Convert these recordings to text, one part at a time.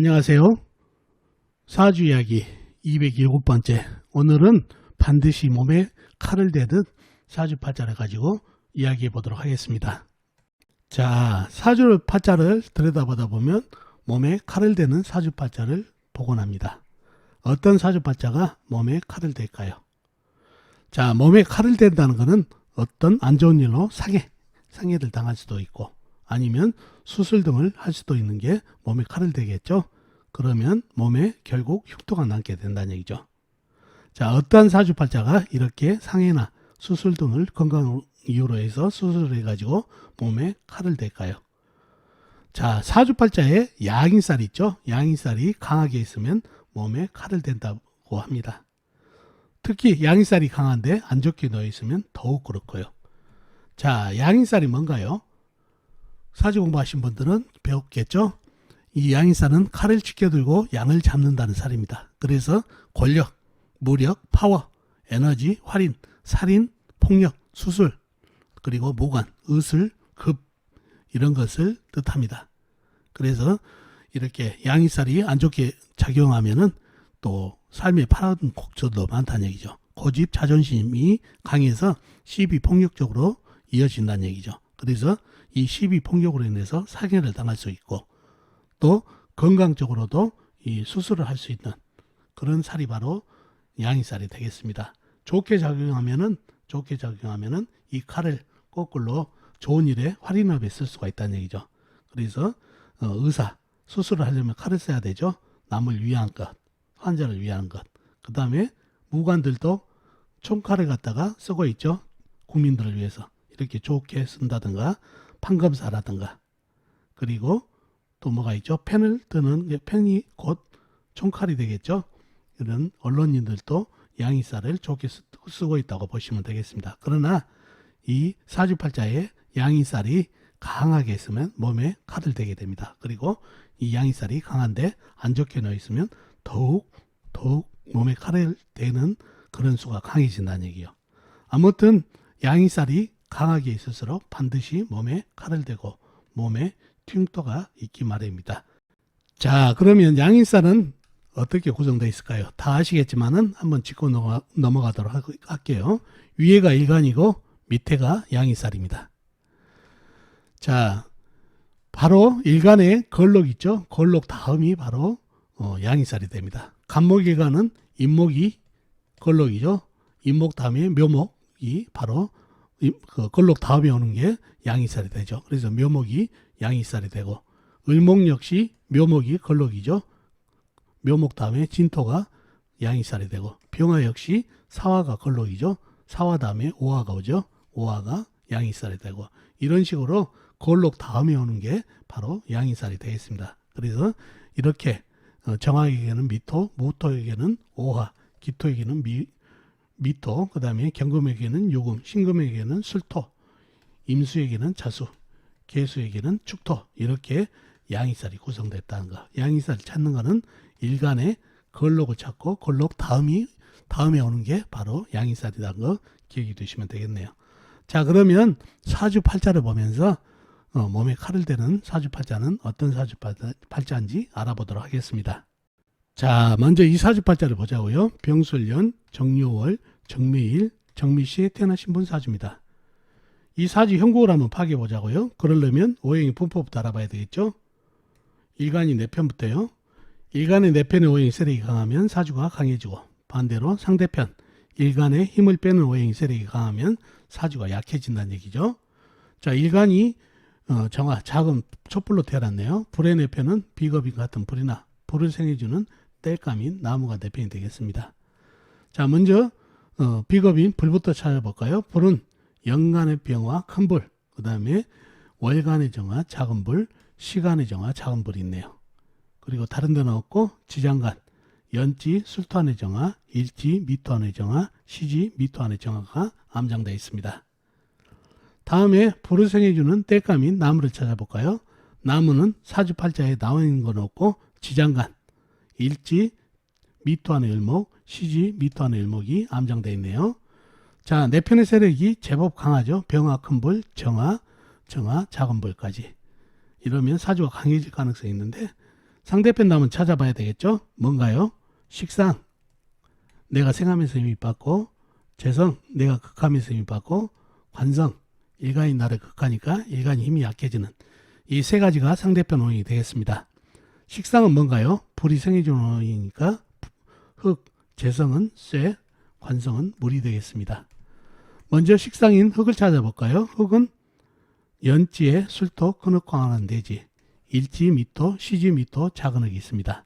안녕하세요. 사주 이야기 207번째. 오늘은 반드시 몸에 칼을 대듯 사주팔자를 가지고 이야기해 보도록 하겠습니다. 자, 사주팔자를 들여다보다 보면 몸에 칼을 대는 사주팔자를 보곤 합니다. 어떤 사주팔자가 몸에 칼을 댈까요? 자, 몸에 칼을 댄다는 것은 어떤 안 좋은 일로 상해를 당할 수도 있고 아니면 수술 등을 할 수도 있는 게 몸에 칼을 대겠죠. 그러면 몸에 결국 흉터가 남게 된다는 얘기죠. 자, 어떠한 사주팔자가 이렇게 상해나 수술 등을 건강 이유로 해서 수술을 해가지고 몸에 칼을 댈까요? 자, 사주팔자에 양인살이 있죠. 양인살이 강하게 있으면 몸에 칼을 댄다고 합니다. 특히 양인살이 강한데 안 좋게 놓여 있으면 더욱 그렇고요. 자, 양인살이 뭔가요? 사주 공부하신 분들은 배웠겠죠? 이 양인살은 칼을 쥐켜들고 양을 잡는다는 살입니다. 그래서 권력, 무력, 파워, 에너지, 활인, 살인, 폭력, 수술, 그리고 모관, 의술, 급 이런 것을 뜻합니다. 그래서 이렇게 양인살이 안 좋게 작용하면은 또 삶의 파란 곡절도 많다는 얘기죠. 고집, 자존심이 강해서 시비 폭력적으로 이어진다는 얘기죠. 그래서 이 시비 폭력으로 인해서 상해를 당할 수 있고 또 건강적으로도 이 수술을 할 수 있는 그런 살이 바로 양인살이 되겠습니다. 좋게 작용하면은 이 칼을 거꾸로 좋은 일에 활인업에 쓸 수가 있다는 얘기죠. 그래서 의사 수술을 하려면 칼을 써야 되죠. 남을 위한 것, 환자를 위한 것. 그 다음에 무관들도 총칼을 갖다가 쓰고 있죠. 국민들을 위해서 이렇게 좋게 쓴다든가 판검사라든가 그리고 또 뭐가 있죠? 펜을 드는 펜이 곧 총칼이 되겠죠. 이런 언론인들도 양인살을 좋게 쓰고 있다고 보시면 되겠습니다. 그러나 이 사주팔자에 양인살이 강하게 있으면 몸에 칼을 대게 됩니다. 그리고 이 양인살이 강한데 안 좋게 놓여 있으면 더욱 몸에 칼을 대는 그런 수가 강해진다는 얘기예요. 아무튼 양인살이 강하게 있을수록 반드시 몸에 칼을 대고 몸에 흉터가 있기 마련입니다. 자, 그러면 양인살은 어떻게 구성되어 있을까요? 다 아시겠지만은 한번 짚고 넘어가도록 할게요. 위에가 일간이고 밑에가 양인살입니다. 자, 바로 일간에 걸록 있죠. 걸록 다음이 바로 양인살이 됩니다. 간목일간은 임목이 걸록이죠. 임목 다음에 묘목이 바로 그 걸록 다음에 오는 게 양인살이 되죠. 그래서 묘목이 양인살이 되고 을목 역시 묘목이 걸록이죠. 묘목 다음에 진토가 양인살이 되고 병화 역시 사화가 걸록이죠. 사화 다음에 오화가 오죠. 오화가 양인살이 되고 이런 식으로 걸록 다음에 오는 게 바로 양인살이 되겠습니다. 그래서 이렇게 정화에게는 미토, 무토에게는 오화, 기토에게는 미토, 그 다음에 경금에게는 요금, 신금에게는 술토, 임수에게는 자수, 계수에게는 축토 이렇게 양인살이 구성됐다는 거. 양인살을 찾는 거는 일간에 걸록을 찾고 걸록 다음에 오는 게 바로 양인살이라는 거 기억해 두시면 되겠네요. 자, 그러면 사주팔자를 보면서 몸에 칼을 대는 사주팔자는 어떤 사주팔자인지 알아보도록 하겠습니다. 자, 먼저 이 사주팔자를 보자고요. 병술년, 정묘월, 정묘일, 정미시에 태어나신 분 사주입니다. 이 사주 형국을 한번 파악해 보자고요. 그러려면 오행의 분포부터 알아봐야 되겠죠. 일간이 4편부터요. 일간의 4편의 오행의 세력이 강하면 사주가 강해지고 반대로 상대편 일간의 힘을 빼는 오행의 세력이 강하면 사주가 약해진다는 얘기죠. 자, 일간이 정화, 작은 촛불로 태어났네요. 불의 4편은 비겁인 같은 불이나 불을 생해주는 땔감인 나무가 4편이 되겠습니다. 자, 먼저 비겁인 불부터 찾아볼까요? 불은 연간의 병화, 큰 불, 그 다음에 월간의 정화, 작은 불, 시간의 정화, 작은 불이 있네요. 그리고 다른 데는 없고 지장간, 연지, 술토안의 정화, 일지, 미토안의 정화, 시지, 미토안의 정화가 암장되어 있습니다. 다음에 불을 생해주는 땔감인 나무를 찾아볼까요? 나무는 사주팔자에 나와 있는 건 없고 지장간, 일지, 미토안의 을목, 시지, 미토안의 을목이 암장되어 있네요. 자, 4편의 세력이 제법 강하죠. 병화, 큰불, 정화, 작은불까지. 이러면 사주가 강해질 가능성이 있는데 상대편 남은 찾아봐야 되겠죠. 뭔가요? 식상, 내가 생하면서 힘이 받고, 재성, 내가 극하면서 힘이 받고, 관성, 일간이 나를 극하니까 일간이 힘이 약해지는 이 세 가지가 상대편 원인이 되겠습니다. 식상은 뭔가요? 불이 생해주는 원인이니까 흙, 재성은 쇠, 관성은 물이 되겠습니다. 먼저 식상인 흙을 찾아볼까요? 흙은 연지에 술토, 큰흙, 광활한 대지, 일지, 미토, 시지, 미토, 작은 흙이 있습니다.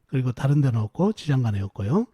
그리고 다른 데는 없고 지장간에 없고요.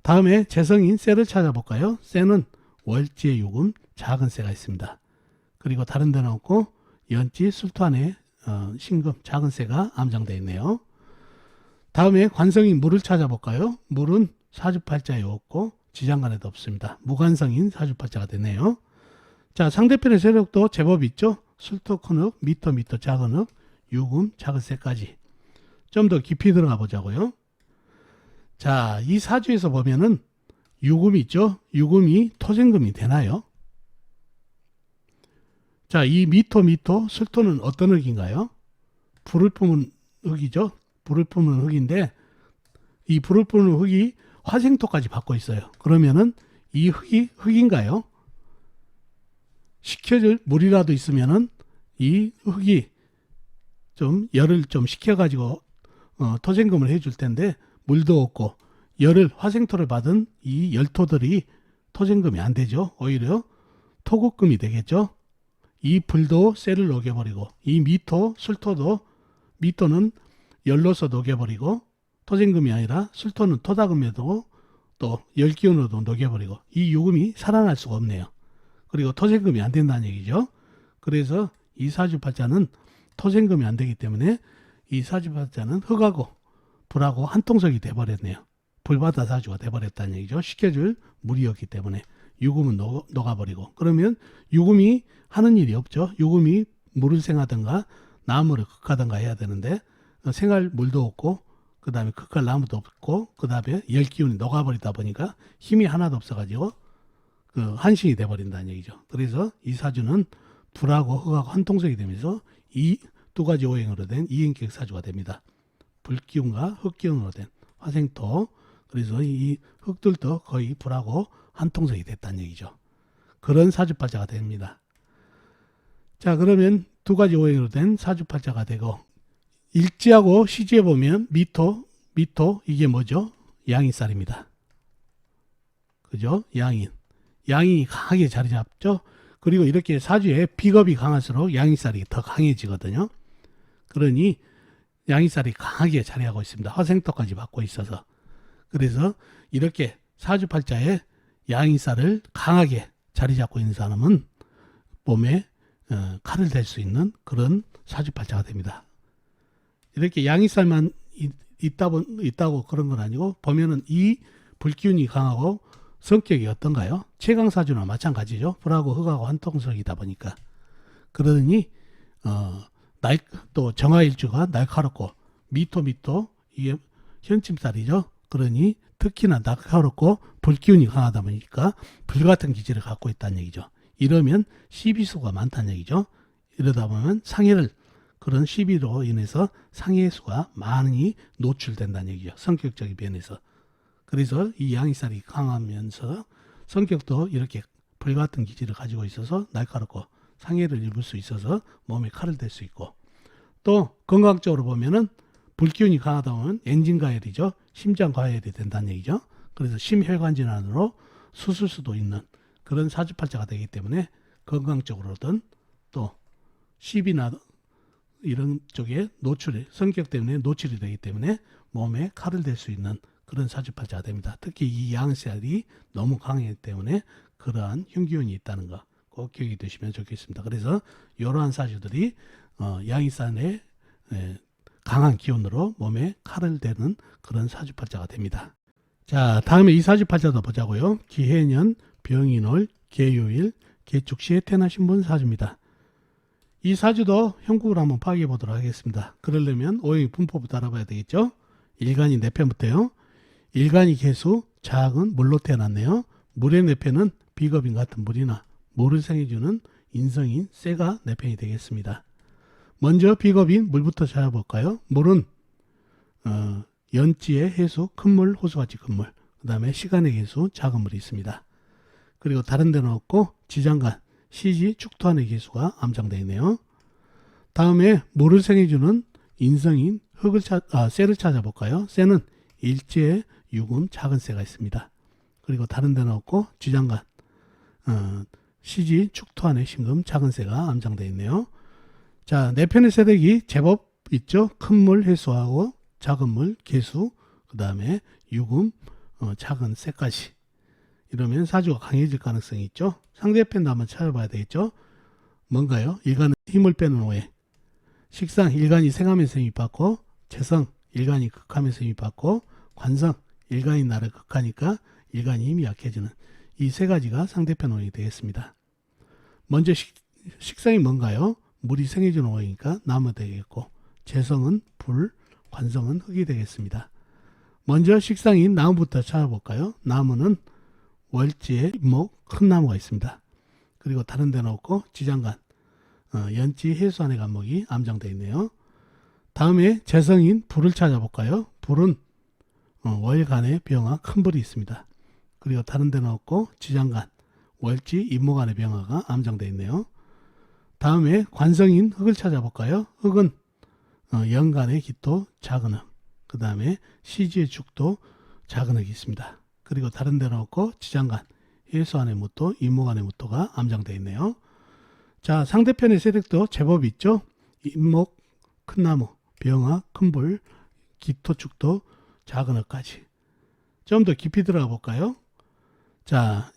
다음에 재성인 쇠를 찾아볼까요? 쇠는 월지에 요금, 작은 쇠가 있습니다. 그리고 다른 데는 없고 연지, 술토 안에 신금, 작은 쇠가 암장되어 있네요. 다음에 관성인 물을 찾아볼까요? 물은 사주팔자에 없고 지장간에도 없습니다. 무관성인 사주팔자가 되네요. 자, 상대편의 세력도 제법 있죠. 술토, 큰흙, 미토, 작은 흙, 유금, 작은 쇠까지. 좀 더 깊이 들어가 보자고요. 자, 이 사주에서 보면은 유금이 있죠. 유금이 토생금이 되나요? 자, 이 미토, 술토는 어떤 흙인가요? 불을 뿜은 흙이죠. 불을 뿜은 흙인데 이 불을 뿜은 흙이 화생토까지 받고 있어요. 그러면은 이 흙이 흙인가요? 식혀질 물이라도 있으면은 이 흙이 좀 열을 좀 식혀가지고 토생금을 해줄 텐데 물도 없고 열을 화생토를 받은 이 열토들이 토생금이 안 되죠. 오히려 토극금이 되겠죠. 이 불도 쇠를 녹여버리고 이 미토, 술토도 미토는 열로서 녹여버리고 토생금이 아니라 술토는 토다금에도 또 열기운으로도 녹여버리고 이 요금이 살아날 수가 없네요. 그리고 토생금이 안 된다는 얘기죠. 그래서 이 사주팔자는 토생금이 안 되기 때문에 이 사주팔자는 흙하고 불하고 한통속이 돼버렸네요. 불바다 사주가 돼버렸다는 얘기죠. 식혀줄 물이었기 때문에 유금은 녹아버리고 그러면 유금이 하는 일이 없죠. 유금이 물을 생하든가 나무를 극하든가 해야 되는데 생할 물도 없고 그 다음에 극할 나무도 없고 그 다음에 열기운이 녹아버리다 보니까 힘이 하나도 없어가지고 그 한신이 돼버린다는 얘기죠. 그래서 이 사주는 불하고 흙하고 한통속이 되면서 이 두 가지 오행으로 된 이인격 사주가 됩니다. 불기운과 흙기운으로 된 화생토. 그래서 이 흙들도 거의 불하고 한통속이 됐다는 얘기죠. 그런 사주팔자가 됩니다. 자, 그러면 두 가지 오행으로 된 사주팔자가 되고 일지하고 시지에 보면 미토 이게 뭐죠? 양인살입니다. 그죠? 양인이 강하게 자리 잡죠. 그리고 이렇게 사주에 비겁이 강할수록 양인살이 더 강해지거든요. 그러니 양인살이 강하게 자리하고 있습니다. 화생토까지 받고 있어서. 그래서 이렇게 사주팔자에 양인살을 강하게 자리 잡고 있는 사람은 몸에 칼을 댈 수 있는 그런 사주팔자가 됩니다. 이렇게 양인살만 있다고 그런 건 아니고 보면은 이 불기운이 강하고 성격이 어떤가요? 최강사주나 마찬가지죠. 불하고 흙하고 한통속이다 보니까. 그러니 또 정화일주가 날카롭고 미토 이게 현침살이죠. 그러니 특히나 날카롭고 불기운이 강하다 보니까 불같은 기질을 갖고 있다는 얘기죠. 이러면 시비수가 많다는 얘기죠. 이러다 보면 그런 시비로 인해서 상해수가 많이 노출된다는 얘기죠. 성격적인 면에서. 그래서 이 양이살이 강하면서 성격도 이렇게 불같은 기질을 가지고 있어서 날카롭고 상해를 입을 수 있어서 몸에 칼을 댈 수 있고 또 건강적으로 보면은 불기운이 강하다 보면 엔진 가열이죠. 심장 가열이 된다는 얘기죠. 그래서 심혈관 질환으로 수술수도 있는 그런 사주팔자가 되기 때문에 건강적으로든 또 시비나 이런 쪽에 성격 때문에 노출이 되기 때문에 몸에 칼을 댈 수 있는 그런 사주팔자가 됩니다. 특히 이 양살이 너무 강하기 때문에 그러한 흉기운이 있다는 거 꼭 기억해 두시면 좋겠습니다. 그래서 이러한 사주들이 양이산의 강한 기운으로 몸에 칼을 대는 그런 사주팔자가 됩니다. 자, 다음에 이 사주팔자도 보자고요. 기해년, 병인월, 계요일, 개축시에 태어나신 분 사주입니다. 이 사주도 형국을 한번 파악해 보도록 하겠습니다. 그러려면 오행 분포부터 알아봐야 되겠죠. 일간이 4편부터요. 일간이 개수, 자학은 물로 태어났네요. 물의 4편은 비겁인 같은 물이나 물을 생해주는 인성인 쇠가 4편이 되겠습니다. 먼저 비겁인 물부터 찾아볼까요? 물은 연지의 해수, 큰물, 호수같이 큰물, 그 다음에 시간의 개수, 작은 물이 있습니다. 그리고 다른 데는 없고 지장간, 시지, 축토한의 개수가 암장되어 있네요. 다음에 물을 생해주는 인성인 쇠를 찾아볼까요? 쇠는 일제, 유금, 작은 쇠가 있습니다. 그리고 다른 데는 없고 지장간, 시지, 축토한의 신금, 작은 쇠가 암장되어 있네요. 자, 네 편의 세력이 제법 있죠. 큰 물 해수하고 작은 물 개수, 그 다음에 유금, 작은 쇠까지. 이러면 사주가 강해질 가능성이 있죠. 상대편도 한번 찾아봐야 되겠죠. 뭔가요? 일간은 힘을 빼는 오해. 식상, 일간이 생하면서 힘이 받고, 재성, 일간이 극하면서 힘이 받고, 관성, 일간이 나를 극하니까 일간이 힘이 약해지는 이 세 가지가 상대편 오해이 되겠습니다. 먼저 식상이 뭔가요? 물이 생해주는 오해니까 나무 되겠고, 재성은 불, 관성은 흙이 되겠습니다. 먼저 식상인 나무부터 찾아볼까요? 나무는 월지에 목, 큰 나무가 있습니다. 그리고 다른 데는 없고 지장간, 연지 해수안의 간목이 암장되어 있네요. 다음에 재성인 불을 찾아볼까요? 불은 월간의 병화, 큰 불이 있습니다. 그리고 다른 데는 없고 지장간, 월지, 임목안의 병화가 암장되어 있네요. 다음에 관성인 흙을 찾아볼까요? 흙은 연간의 기토, 작은 흙, 그 다음에 시지의 축도, 작은 흙이 있습니다. 그리고 다른 데는 없고 지장간, 해수안의 무토, 임목안의 무토가 암장되어 있네요. 자, 상대편의 세력도 제법 있죠. 임목, 큰 나무, 병화, 큰 불, 기토, 축도, 작은 흙까지. 좀 더 깊이 들어가 볼까요? 자,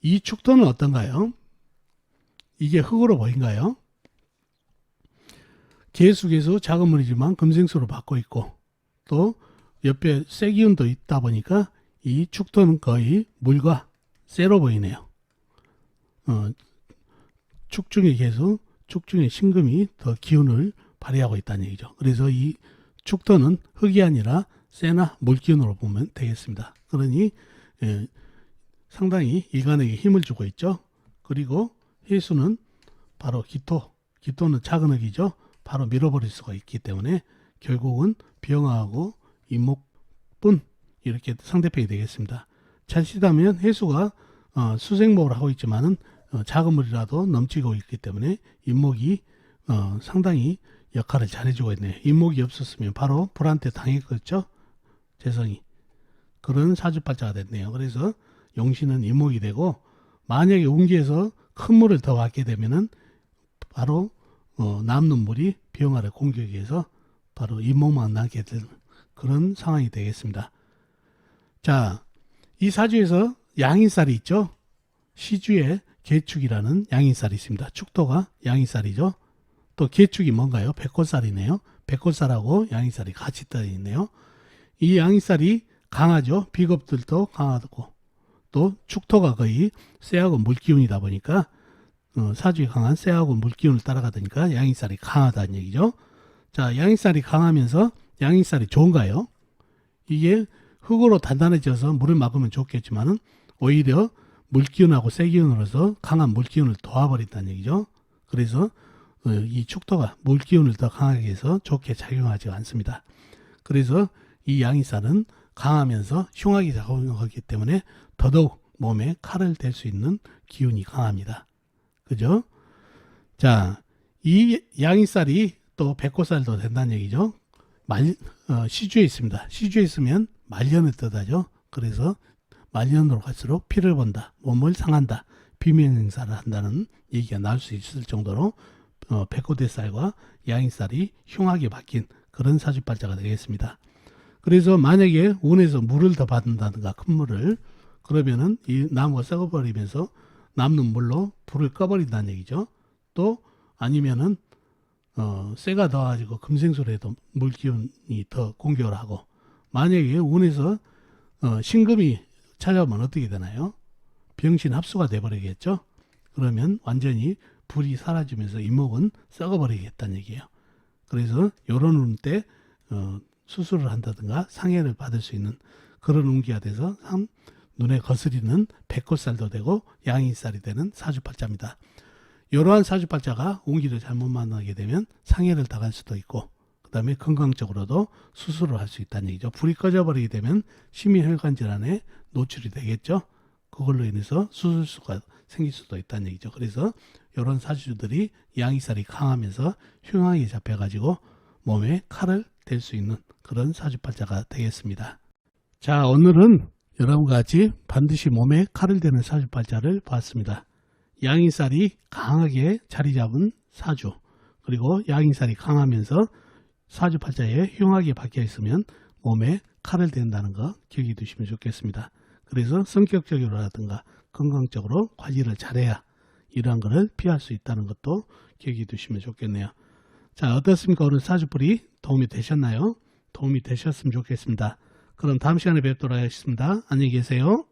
이 축도는 어떤가요? 이게 흙으로 보인가요? 개수 작은 물이지만 금생수로 받고 있고, 또 옆에 쇠기운도 있다 보니까 이 축도는 거의 물과 쇠로 보이네요. 축중의 개수, 축중의 신금이 더 기운을 발휘하고 있다는 얘기죠. 그래서 이 축도는 흙이 아니라 쇠나 물기운으로 보면 되겠습니다. 그러니 상당히 일간에게 힘을 주고 있죠. 그리고 해수는 바로 기토는 작은 흙이죠. 바로 밀어버릴 수가 있기 때문에 결국은 병화하고 임목분 이렇게 상대편이 되겠습니다. 자칫하면 해수가 수생목을 하고 있지만은 작은 물이라도 넘치고 있기 때문에 임목이 상당히 역할을 잘해주고 있네요. 임목이 없었으면 바로 불한테 당했겠죠. 재성이. 그런 사주팔자가 됐네요. 그래서 용신은 임목이 되고, 만약에 운기에서 큰 물을 더 받게 되면은 바로 남는 물이 병화를 공격해서 바로 임목만 나게 되는 그런 상황이 되겠습니다. 자, 이 사주에서 양인살이 있죠. 시주에 개축이라는 양인살이 있습니다. 축도가 양인살이죠. 또 개축이 뭔가요? 백골살이네요. 백골살하고 양인살이 같이 떠 있네요. 이 양인살이 강하죠. 비겁들도 강하고, 또 축토가 거의 쇠하고 물기운이다 보니까 사주에 강한 쇠하고 물기운을 따라가다니까 양인살이 강하다는 얘기죠. 자, 양인살이 강하면서 양인살이 좋은가요? 이게 흙으로 단단해져서 물을 막으면 좋겠지만은 오히려 물기운하고 쇠기운으로서 강한 물기운을 도와버린다는 얘기죠. 그래서 이 축토가 물기운을 더 강하게 해서 좋게 작용하지 않습니다. 그래서 이 양인살은 강하면서 흉하게 작용하기 때문에 더더욱 몸에 칼을 댈 수 있는 기운이 강합니다. 그죠? 자, 이 양인살이 또 백골살도 된다는 얘기죠. 시주에 있습니다. 시주에 있으면 말년을 뜻하죠. 그래서 말년으로 갈수록 피를 본다, 몸을 상한다, 비명행사를 한다는 얘기가 나올 수 있을 정도로 백골대살과 양인살이 흉하게 바뀐 그런 사주팔자가 되겠습니다. 그래서 만약에 운에서 물을 더 받는다든가 큰 물을, 그러면은 이 나무가 썩어버리면서 남는 물로 불을 꺼버린다는 얘기죠. 또 아니면은 쇠가 더가지고 금생술에도 물기운이 더 공격을 하고, 만약에 운에서 신금이 찾아오면 어떻게 되나요? 병신 합수가 돼버리겠죠. 그러면 완전히 불이 사라지면서 이목은 썩어버리겠다는 얘기예요. 그래서 요런 운 때 수술을 한다든가 상해를 받을 수 있는 그런 운기가 돼서 눈에 거스리는 백골살도 되고 양인살이 되는 사주팔자입니다. 이러한 사주팔자가 운기를 잘못 만나게 되면 상해를 당할 수도 있고, 그 다음에 건강적으로도 수술을 할 수 있다는 얘기죠. 불이 꺼져버리게 되면 심혈관 질환에 노출이 되겠죠. 그걸로 인해서 수술수가 생길 수도 있다는 얘기죠. 그래서 이런 사주들이 양이살이 강하면서 흉하게 잡혀가지고 몸에 칼을 댈 수 있는 그런 사주팔자가 되겠습니다. 자, 오늘은 여러분과 같이 반드시 몸에 칼을 대는 사주팔자를 봤습니다. 양인살이 강하게 자리 잡은 사주, 그리고 양인살이 강하면서 사주팔자에 흉하게 박혀 있으면 몸에 칼을 댄다는 거 기억해 두시면 좋겠습니다. 그래서 성격적으로라든가 건강적으로 관리를 잘해야 이러한 것을 피할 수 있다는 것도 기억해 두시면 좋겠네요. 자, 어떻습니까? 오늘 사주풀이 도움이 되셨나요? 도움이 되셨으면 좋겠습니다. 그럼 다음 시간에 뵙도록 하겠습니다. 안녕히 계세요.